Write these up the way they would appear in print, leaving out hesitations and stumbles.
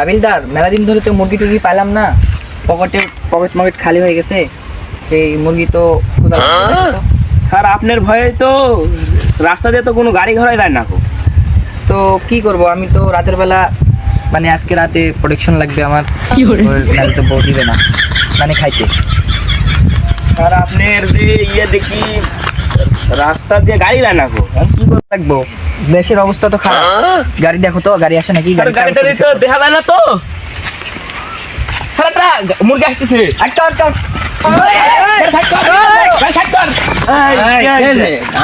হাবিলদার, মেলা দিন ধরে তো মুরগি টুরগি পাইলাম না, পকেট খালি হয়ে গেছে, সেই মুরগি তো খোঁজা লাগবে তো। স্যার আপনার ভয়ে তো রাস্তা দিয়ে তো কোনো গাড়ি ঘোড়াই যায় না। তো কি করব, আমি তো রাতের বেলা মানে আজকে রাতে প্রোডাকশন লাগবে আমার, নাহলে তো বউ দিবে না মানে খাইতে। স্যার আপনার যে দেখি রাস্তা দিয়ে গাড়ি যায় না গো, কি করে লাগবো? দেশের অবস্থা তো খারাপ, গাড়ি দেখো তো, গাড়ি আসে নাকি? গাড়িটা তো দেখা যায় না তো। স্যার একটা মুরগি আসতেছে।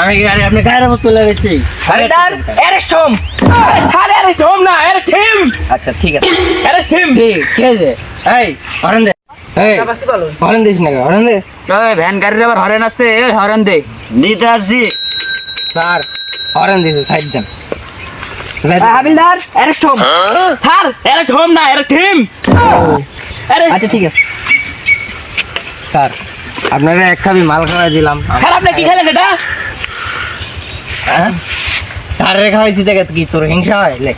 আমি গাড়ি আপনি গায়ের মতো লাগাচ্ছি। হাবিলদার, arrest home. Sir arrest home না, অ্যারেস্ট হিম। আচ্ছা ঠিক আছে। Arrest him. কে যে এই হরেন দে, এই হরেন দিস না, হরেন দে। ওই ভ্যান গাড়ির আবার হরেন আছে, এই হরেন দে। দিতে আসছি স্যার, হরেন দিছে, সাইড দেন। হাবিলদার, arrest home. Sir arrest home না, অ্যারেস্ট হিম। আচ্ছা ঠিক আছে। স্যার আপনারা এক খাবি মাল খাওয়াই দিলাম। স্যার আপনি কি খেলেন এটা? হ্যাঁ স্যারে খাওয়াইছি দেখে কি তোর হিংসা হয়? লে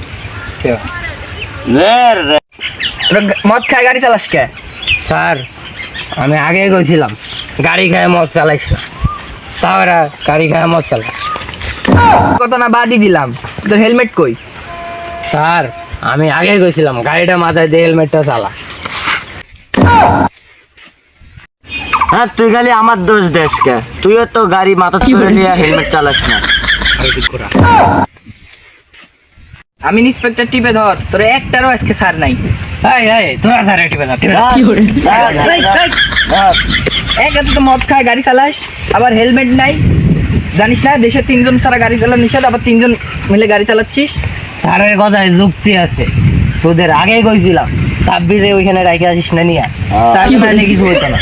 মদ খায় গাড়ি চালাস কে? স্যার আমি আগে গেছিলাম গাড়ি খায় মদ চালাইস না, তাহলে গাড়ি খায় মদ চালা। কত না বাদই দিলাম, তোর হেলমেট কই? স্যার আমি আগে গেছিলাম গাড়িটা মাথায় দিয়ে হেলমেটটা চালা। হ্যাঁ তুই খালি আমার দোষ দেশকে, তুইও তো গাড়ি মাথা তুলে নিয়ে হেলমেট চালাস না। আমি ইন্সপেক্টর টিপে ধর, তোর একটারও আজকে সার নাই। তোরা স্যার টিপে না, এক হাতে তো মদ খায় গাড়ি চালাস, আবার হেলমেট নাই। জানিস না দেশে 3 জন ছাড়া গাড়ি চালানো নিষেধ, আবার 3 জন মিলে গাড়ি চালাচ্ছিস। স্যারের কথায় যুক্তি আছে, তোদের আগে গেছিলাম 26-এ ওইখানে রাখে আসিস না নিয়ে, তার কিছু হইতো না।